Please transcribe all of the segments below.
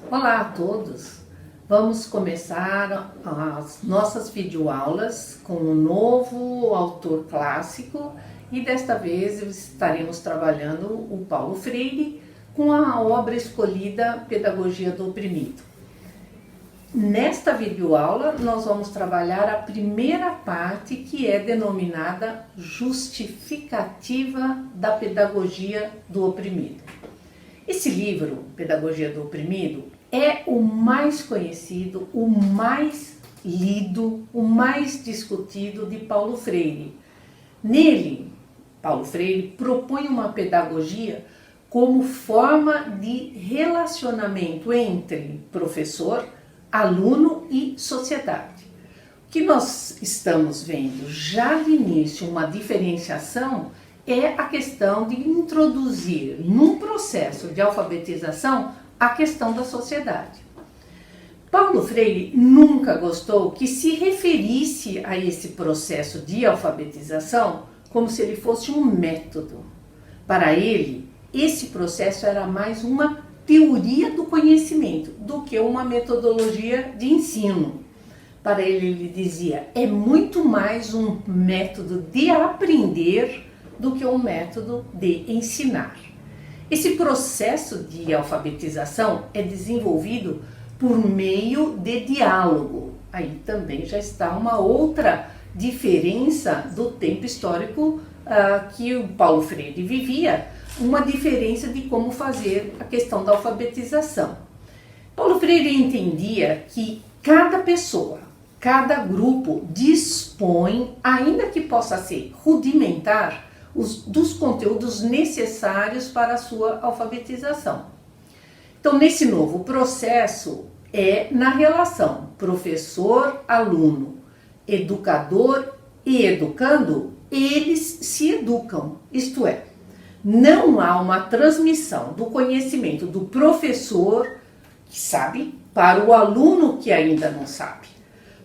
Olá a todos! Vamos começar as nossas videoaulas com um novo autor clássico e desta vez estaremos trabalhando o Paulo Freire com a obra escolhida Pedagogia do Oprimido. Nesta videoaula nós vamos trabalhar a primeira parte, que é denominada Justificativa da Pedagogia do Oprimido. Esse livro, Pedagogia do Oprimido, é o mais conhecido, o mais lido, o mais discutido de Paulo Freire. Nele, Paulo Freire propõe uma pedagogia como forma de relacionamento entre professor, aluno e sociedade. O que nós estamos vendo já de início, uma diferenciação, é a questão de introduzir num processo de alfabetização a questão da sociedade. Paulo Freire nunca gostou que se referisse a esse processo de alfabetização como se ele fosse um método. Para ele, esse processo era mais uma teoria do conhecimento do que uma metodologia de ensino. Para ele dizia, é muito mais um método de aprender do que um método de ensinar. Esse processo de alfabetização é desenvolvido por meio de diálogo. Aí também já está uma outra diferença do tempo histórico que o Paulo Freire vivia, uma diferença de como fazer a questão da alfabetização. Paulo Freire entendia que cada pessoa, cada grupo dispõe, ainda que possa ser rudimentar, dos conteúdos necessários para a sua alfabetização. Então, nesse novo processo, é na relação professor-aluno, educador e educando, eles se educam, isto é, não há uma transmissão do conhecimento do professor que sabe para o aluno que ainda não sabe.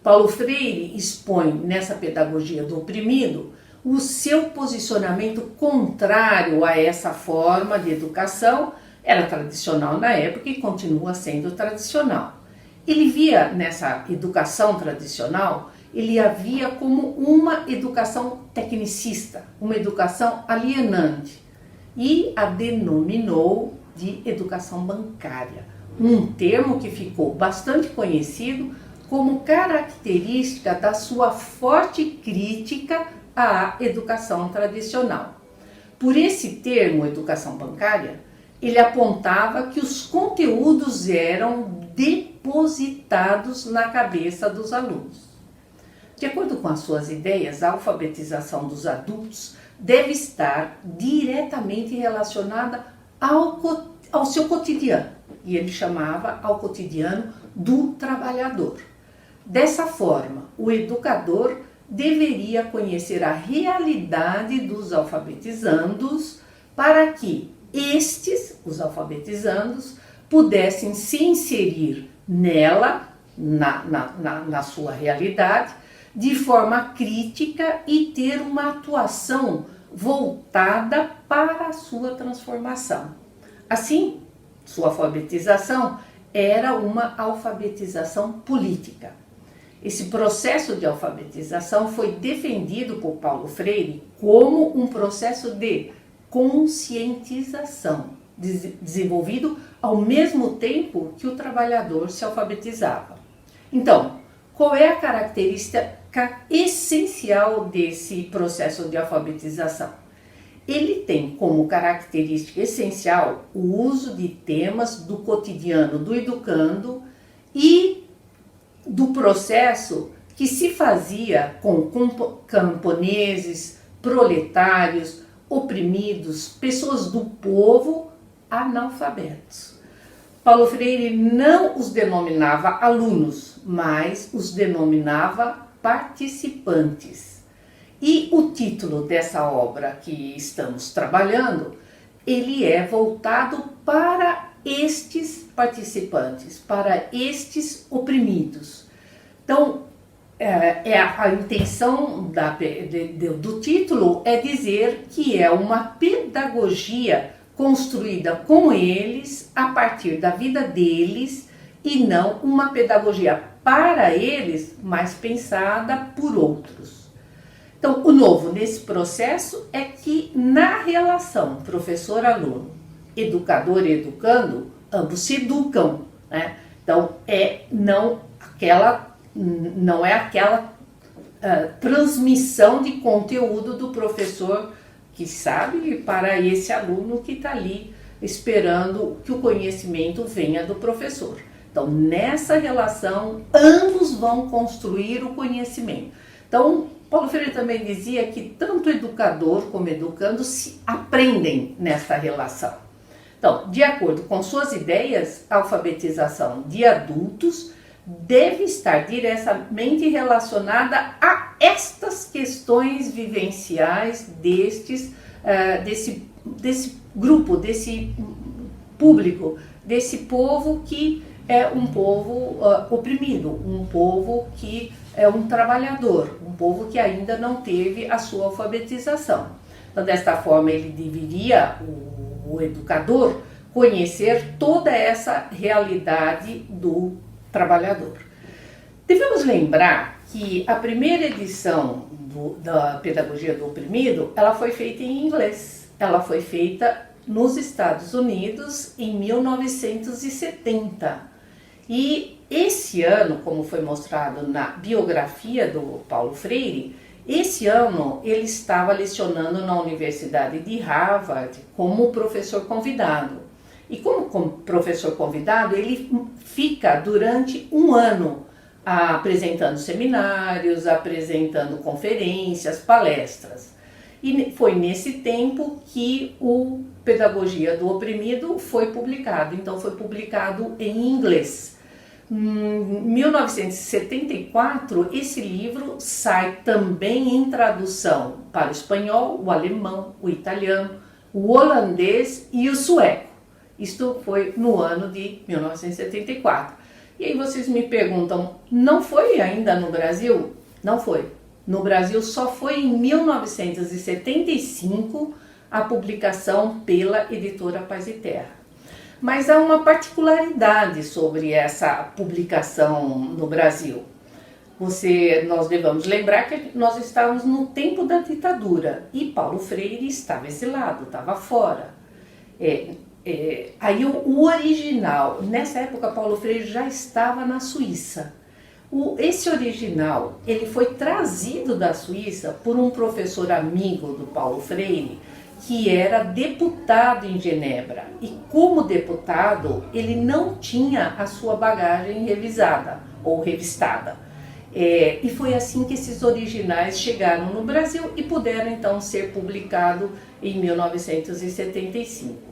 Paulo Freire expõe nessa pedagogia do oprimido o seu posicionamento contrário a essa forma de educação. Era tradicional na época e continua sendo tradicional. Ele via nessa educação tradicional, ele a via como uma educação tecnicista, uma educação alienante, e a denominou de educação bancária, um termo que ficou bastante conhecido como característica da sua forte crítica à educação tradicional. Por esse termo, educação bancária, ele apontava que os conteúdos eram depositados na cabeça dos alunos. De acordo com as suas ideias, a alfabetização dos adultos deve estar diretamente relacionada ao seu cotidiano, e ele chamava ao cotidiano do trabalhador. Dessa forma, o educador deveria conhecer a realidade dos alfabetizandos para que estes, os alfabetizandos, pudessem se inserir nela, na sua realidade, de forma crítica e ter uma atuação voltada para a sua transformação. Assim, sua alfabetização era uma alfabetização política. Esse processo de alfabetização foi defendido por Paulo Freire como um processo de conscientização, desenvolvido ao mesmo tempo que o trabalhador se alfabetizava. Então, qual é a característica essencial desse processo de alfabetização? Ele tem como característica essencial o uso de temas do cotidiano do educando e do processo que se fazia com camponeses, proletários, oprimidos, pessoas do povo analfabetos. Paulo Freire não os denominava alunos, mas os denominava participantes. E o título dessa obra que estamos trabalhando, ele é voltado para estes participantes, para estes oprimidos. Então, a intenção do título é dizer que é uma pedagogia construída com eles, a partir da vida deles, e não uma pedagogia para eles, mas pensada por outros. Então, o novo nesse processo é que na relação professor-aluno, educador e educando, ambos se educam, né? Então, não é aquela transmissão de conteúdo do professor que sabe para esse aluno que está ali esperando que o conhecimento venha do professor. Então, nessa relação, ambos vão construir o conhecimento. Então, Paulo Freire também dizia que tanto educador como educando se aprendem nessa relação. Então, de acordo com suas ideias, a alfabetização de adultos deve estar diretamente relacionada a estas questões vivenciais desse grupo, desse público, desse povo que é um povo oprimido, um povo que é um trabalhador, um povo que ainda não teve a sua alfabetização. Então, desta forma, ele deveria, o educador, conhecer toda essa realidade do trabalhador. Devemos lembrar que a primeira edição da Pedagogia do Oprimido, ela foi feita em inglês. Ela foi feita nos Estados Unidos em 1970. E esse ano, como foi mostrado na biografia do Paulo Freire, esse ano ele estava lecionando na Universidade de Harvard como professor convidado. E como professor convidado, ele fica durante um ano apresentando seminários, apresentando conferências, palestras. E foi nesse tempo que o Pedagogia do Oprimido foi publicado. Então foi publicado em inglês. Em 1974, esse livro sai também em tradução para o espanhol, o alemão, o italiano, o holandês e o sueco. Isto foi no ano de 1974. E aí vocês me perguntam, não foi ainda no Brasil? Não foi. No Brasil só foi em 1975 a publicação pela editora Paz e Terra. Mas há uma particularidade sobre essa publicação no Brasil. Nós devemos lembrar que nós estávamos no tempo da ditadura e Paulo Freire estava exilado, estava fora. Aí o original, nessa época Paulo Freire já estava na Suíça. Esse original, ele foi trazido da Suíça por um professor amigo do Paulo Freire, que era deputado em Genebra. E como deputado, ele não tinha a sua bagagem revisada ou revistada. E foi assim que esses originais chegaram no Brasil e puderam então ser publicados em 1975.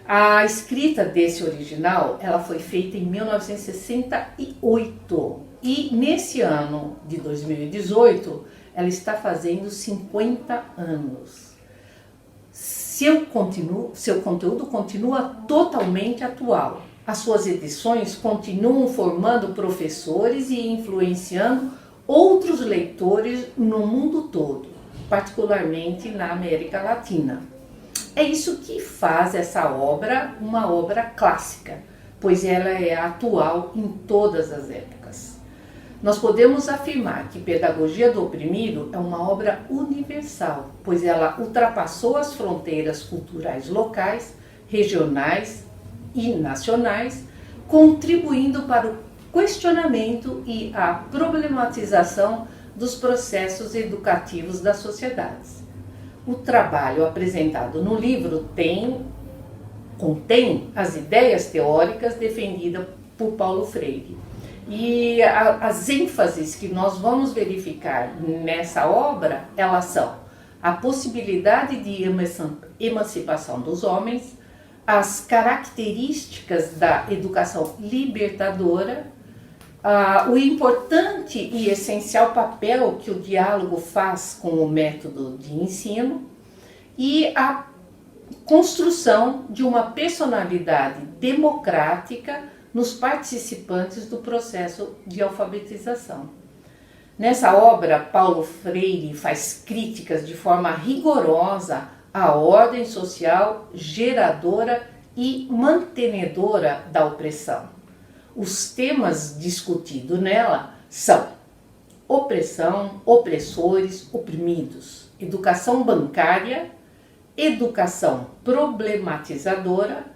A escrita desse original, ela foi feita em 1968 e nesse ano de 2018 ela está fazendo 50 anos. Seu conteúdo continua totalmente atual. As suas edições continuam formando professores e influenciando outros leitores no mundo todo, particularmente na América Latina. É isso que faz essa obra uma obra clássica, pois ela é atual em todas as épocas. Nós podemos afirmar que Pedagogia do Oprimido é uma obra universal, pois ela ultrapassou as fronteiras culturais locais, regionais e nacionais, contribuindo para o questionamento e a problematização dos processos educativos das sociedades. O trabalho apresentado no livro contém as ideias teóricas defendidas por Paulo Freire. E as ênfases que nós vamos verificar nessa obra, elas são a possibilidade de emancipação dos homens, as características da educação libertadora, o importante e essencial papel que o diálogo faz com o método de ensino e a construção de uma personalidade democrática nos participantes do processo de alfabetização. Nessa obra, Paulo Freire faz críticas de forma rigorosa à ordem social geradora e mantenedora da opressão. os temas discutidos nela são opressão, opressores, oprimidos, educação bancária, educação problematizadora,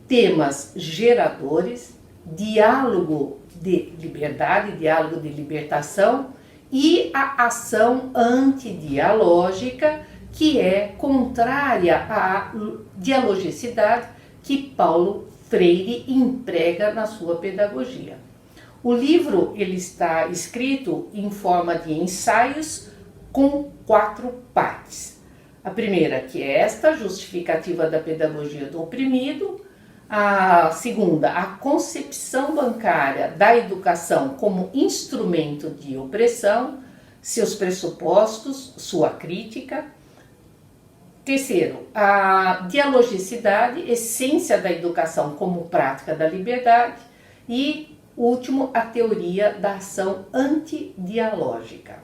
temas geradores, diálogo de liberdade, diálogo de libertação e a ação antidialógica, que é contrária à dialogicidade que Paulo Freire emprega na sua pedagogia. O livro ele está escrito em forma de ensaios com 4 partes. A primeira, que é esta, justificativa da pedagogia do oprimido. A segunda, a concepção bancária da educação como instrumento de opressão, seus pressupostos, sua crítica. Terceiro, a dialogicidade, essência da educação como prática da liberdade. E, último, a teoria da ação antidialógica.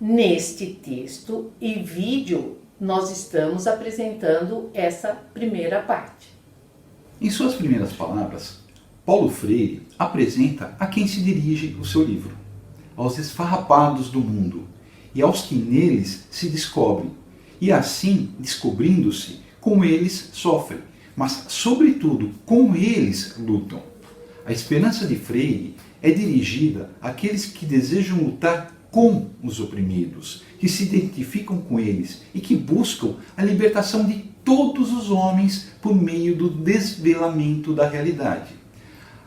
Neste texto e vídeo, nós estamos apresentando essa primeira parte. Em suas primeiras palavras, Paulo Freire apresenta a quem se dirige o seu livro, aos esfarrapados do mundo e aos que neles se descobrem, e assim, descobrindo-se, com eles sofrem, mas sobretudo com eles lutam. A esperança de Freire é dirigida àqueles que desejam lutar com os oprimidos, que se identificam com eles e que buscam a libertação de todos os homens por meio do desvelamento da realidade.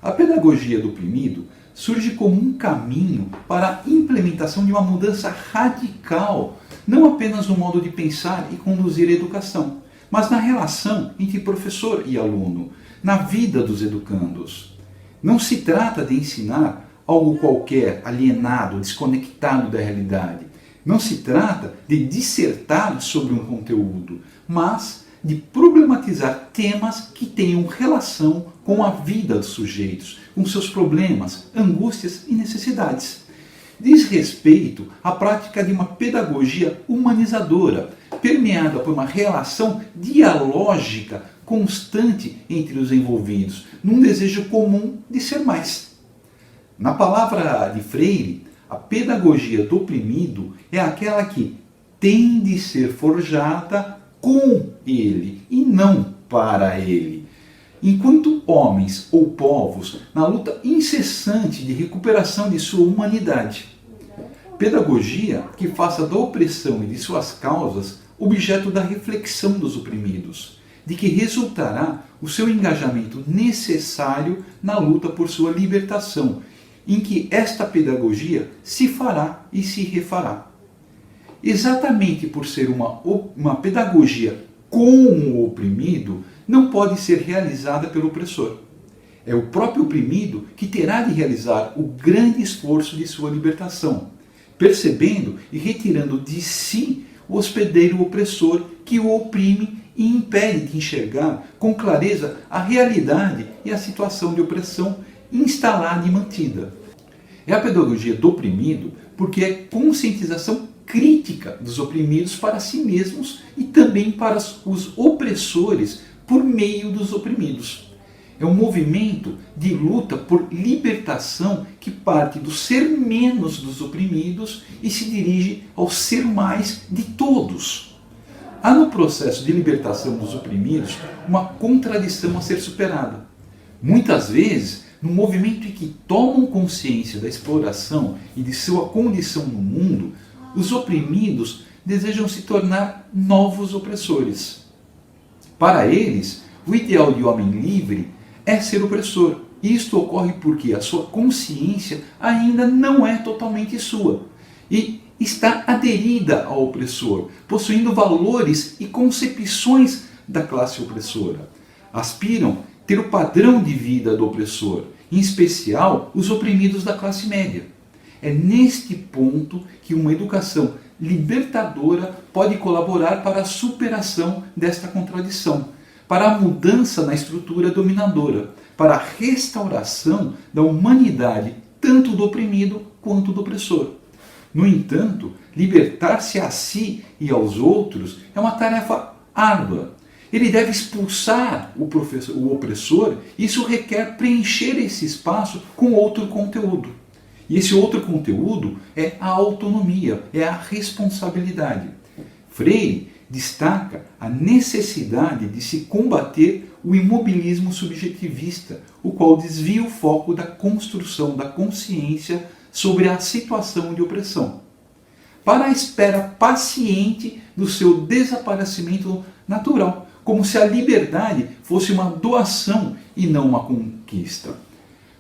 A pedagogia do oprimido surge como um caminho para a implementação de uma mudança radical, não apenas no modo de pensar e conduzir a educação, mas na relação entre professor e aluno, na vida dos educandos. Não se trata de ensinar algo qualquer, alienado, desconectado da realidade. Não se trata de dissertar sobre um conteúdo, mas de problematizar temas que tenham relação com a vida dos sujeitos, com seus problemas, angústias e necessidades. Diz respeito à prática de uma pedagogia humanizadora, permeada por uma relação dialógica constante entre os envolvidos, num desejo comum de ser mais. Na palavra de Freire, a pedagogia do oprimido é aquela que tem de ser forjada com ele e não para ele. Enquanto homens ou povos na luta incessante de recuperação de sua humanidade. Pedagogia que faça da opressão e de suas causas objeto da reflexão dos oprimidos, de que resultará o seu engajamento necessário na luta por sua libertação, em que esta pedagogia se fará e se refará. Exatamente por ser uma pedagogia com o oprimido, não pode ser realizada pelo opressor. É o próprio oprimido que terá de realizar o grande esforço de sua libertação, percebendo e retirando de si o hospedeiro opressor que o oprime e impede de enxergar com clareza a realidade e a situação de opressão instalada e mantida. É a pedagogia do oprimido porque é conscientização crítica dos oprimidos para si mesmos e também para os opressores por meio dos oprimidos. É um movimento de luta por libertação que parte do ser menos dos oprimidos e se dirige ao ser mais de todos. Há no processo de libertação dos oprimidos uma contradição a ser superada. Muitas vezes, no movimento em que tomam consciência da exploração e de sua condição no mundo, os oprimidos desejam se tornar novos opressores. Para eles, o ideal de homem livre é ser opressor. Isto ocorre porque a sua consciência ainda não é totalmente sua e está aderida ao opressor, possuindo valores e concepções da classe opressora. Aspiram ter o padrão de vida do opressor, em especial os oprimidos da classe média. É neste ponto que uma educação libertadora pode colaborar para a superação desta contradição, para a mudança na estrutura dominadora, para a restauração da humanidade, tanto do oprimido quanto do opressor. No entanto, libertar-se a si e aos outros é uma tarefa árdua, Ele deve expulsar o opressor. Isso requer preencher esse espaço com outro conteúdo. E esse outro conteúdo é a autonomia, é a responsabilidade. Freire destaca a necessidade de se combater o imobilismo subjetivista, o qual desvia o foco da construção da consciência sobre a situação de opressão, para a espera paciente do seu desaparecimento natural, como se a liberdade fosse uma doação e não uma conquista.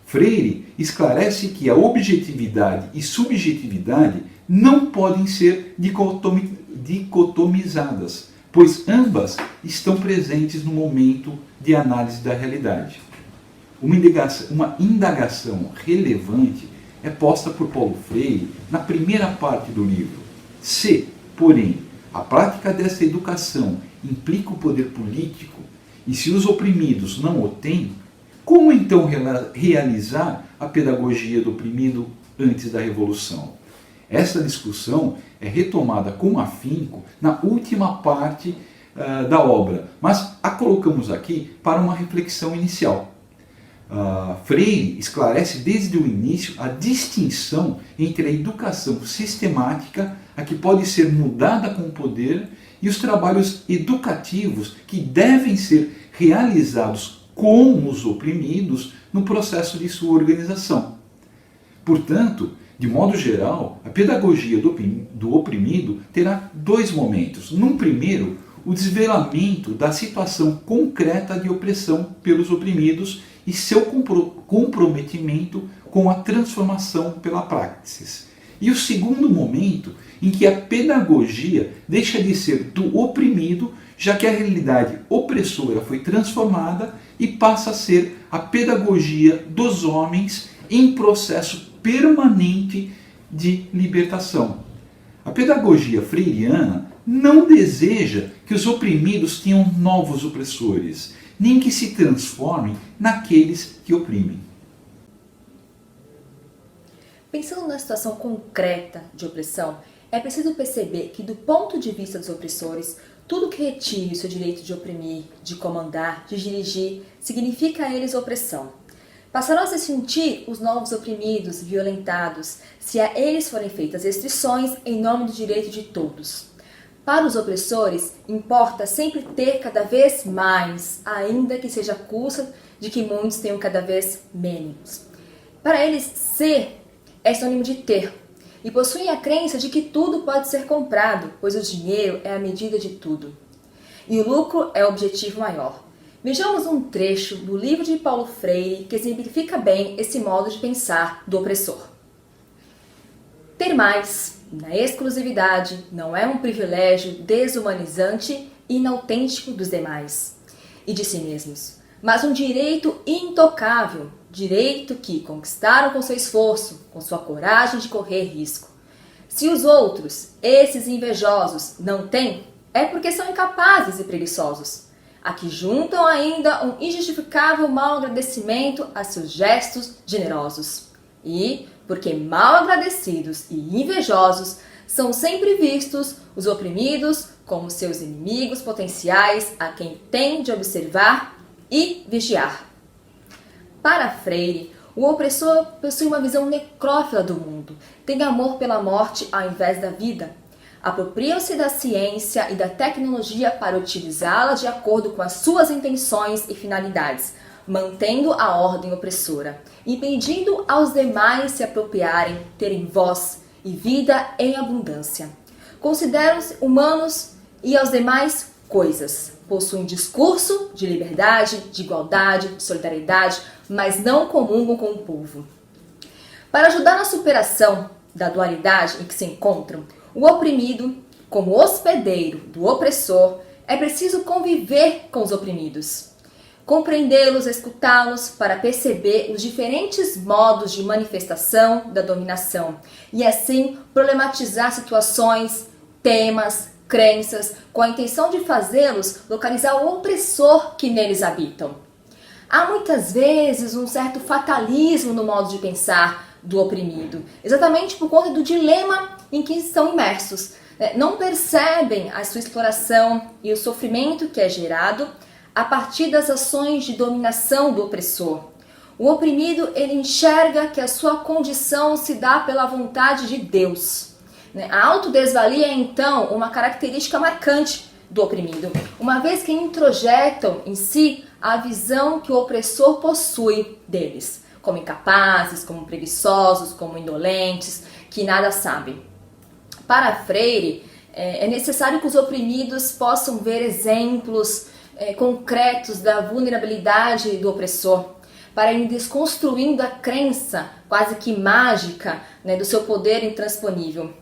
Freire esclarece que a objetividade e subjetividade não podem ser dicotomizadas, pois ambas estão presentes no momento de análise da realidade. Uma indagação relevante é posta por Paulo Freire na primeira parte do livro. Se, porém, a prática desta educação implica o poder político, e se os oprimidos não o têm, como então realizar a pedagogia do oprimido antes da Revolução? Essa discussão é retomada com afinco na última parte da obra, mas a colocamos aqui para uma reflexão inicial. Freire esclarece desde o início a distinção entre a educação sistemática, a que pode ser mudada com o poder, e os trabalhos educativos que devem ser realizados com os oprimidos no processo de sua organização. Portanto, de modo geral, a pedagogia do oprimido terá dois momentos. Num primeiro, o desvelamento da situação concreta de opressão pelos oprimidos e seu comprometimento com a transformação pela praxis. E o segundo momento, em que a pedagogia deixa de ser do oprimido, já que a realidade opressora foi transformada, e passa a ser a pedagogia dos homens em processo permanente de libertação. A pedagogia freiriana não deseja que os oprimidos tenham novos opressores, nem que se transformem naqueles que oprimem. Pensando na situação concreta de opressão, é preciso perceber que, do ponto de vista dos opressores, tudo que retire o seu direito de oprimir, de comandar, de dirigir, significa a eles opressão. Passarão a se sentir os novos oprimidos, violentados, se a eles forem feitas restrições em nome do direito de todos. Para os opressores, importa sempre ter cada vez mais, ainda que seja à custa de que muitos tenham cada vez menos. Para eles, ser é sinônimo de ter, e possuem a crença de que tudo pode ser comprado, pois o dinheiro é a medida de tudo. E o lucro é o objetivo maior. Vejamos um trecho do livro de Paulo Freire que exemplifica bem esse modo de pensar do opressor. Ter mais, na exclusividade, não é um privilégio desumanizante e inautêntico dos demais e de si mesmos, mas um direito intocável, direito que conquistaram com seu esforço, com sua coragem de correr risco. Se os outros, esses invejosos, não têm, é porque são incapazes e preguiçosos. Aqui juntam ainda um injustificável mal agradecimento a seus gestos generosos. E, porque mal agradecidos e invejosos, são sempre vistos os oprimidos como seus inimigos potenciais a quem tem de observar e vigiar. Para Freire, o opressor possui uma visão necrófila do mundo, tem amor pela morte ao invés da vida. Apropriam-se da ciência e da tecnologia para utilizá-la de acordo com as suas intenções e finalidades, mantendo a ordem opressora, impedindo aos demais se apropriarem, terem voz e vida em abundância. Consideram-se humanos e aos demais coisas. Possuem discurso de liberdade, de igualdade, de solidariedade, mas não comungam com o povo. Para ajudar na superação da dualidade em que se encontram, o oprimido, como hospedeiro do opressor, é preciso conviver com os oprimidos, compreendê-los, escutá-los para perceber os diferentes modos de manifestação da dominação e assim problematizar situações, temas, crenças, com a intenção de fazê-los localizar o opressor que neles habitam. Há muitas vezes um certo fatalismo no modo de pensar do oprimido, exatamente por conta do dilema em que estão imersos. não percebem a sua exploração e o sofrimento que é gerado a partir das ações de dominação do opressor. O oprimido, ele enxerga que a sua condição se dá pela vontade de Deus. A autodesvalia é, então, uma característica marcante do oprimido, uma vez que introjetam em si a visão que o opressor possui deles, como incapazes, como preguiçosos, como indolentes, que nada sabem. Para Freire, é necessário que os oprimidos possam ver exemplos concretos da vulnerabilidade do opressor, para ir desconstruindo a crença quase que mágica, do seu poder intransponível.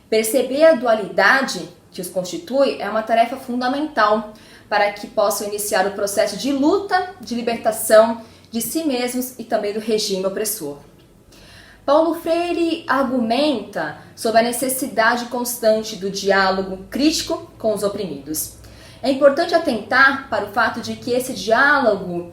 Perceber a dualidade que os constitui é uma tarefa fundamental para que possam iniciar o processo de luta, de libertação de si mesmos e também do regime opressor. Paulo Freire argumenta sobre a necessidade constante do diálogo crítico com os oprimidos. É importante atentar para o fato de que esse diálogo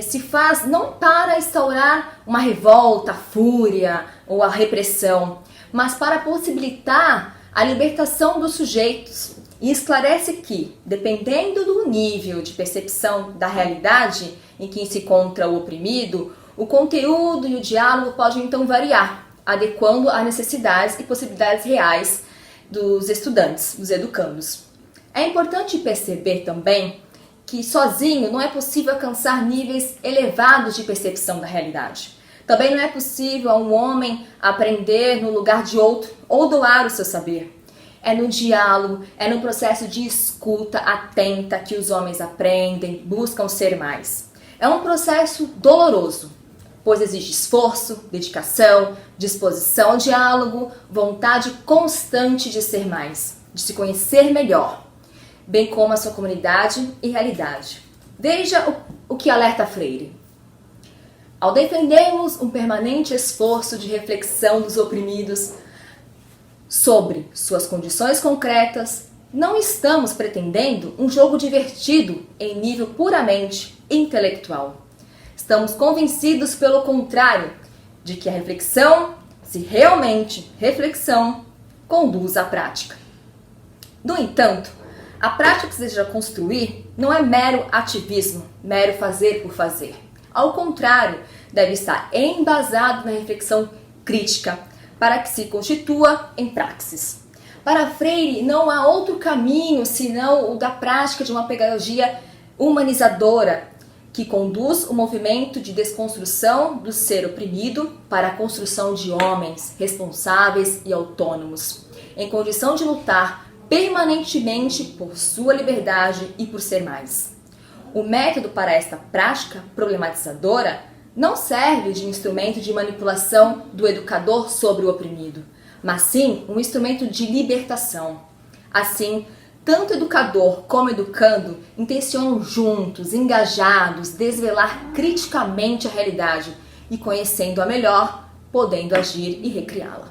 se faz não para instaurar uma revolta, a fúria ou a repressão, mas para possibilitar a libertação dos sujeitos, e esclarece que, dependendo do nível de percepção da realidade em que se encontra o oprimido, o conteúdo e o diálogo podem então variar, adequando às necessidades e possibilidades reais dos estudantes, dos educandos. É importante perceber também que sozinho não é possível alcançar níveis elevados de percepção da realidade. Também não é possível a um homem aprender no lugar de outro ou doar o seu saber. É no diálogo, é no processo de escuta atenta que os homens aprendem, buscam ser mais. É um processo doloroso, pois exige esforço, dedicação, disposição ao diálogo, vontade constante de ser mais, de se conhecer melhor, bem como a sua comunidade e realidade. Veja o que alerta Freire. Ao defendermos um permanente esforço de reflexão dos oprimidos sobre suas condições concretas, não estamos pretendendo um jogo divertido em nível puramente intelectual. Estamos convencidos, pelo contrário, de que a reflexão, se realmente reflexão, conduz à prática. No entanto, a prática que se deseja construir não é mero ativismo, mero fazer por fazer. Ao contrário, deve estar embasado na reflexão crítica, para que se constitua em praxis. Para Freire, não há outro caminho senão o da prática de uma pedagogia humanizadora, que conduz o movimento de desconstrução do ser oprimido para a construção de homens responsáveis e autônomos, em condição de lutar permanentemente por sua liberdade e por ser mais. O método para esta prática problematizadora não serve de instrumento de manipulação do educador sobre o oprimido, mas sim um instrumento de libertação. Assim, tanto educador como educando intencionam juntos, engajados, desvelar criticamente a realidade e, conhecendo-a melhor, podendo agir e recriá-la.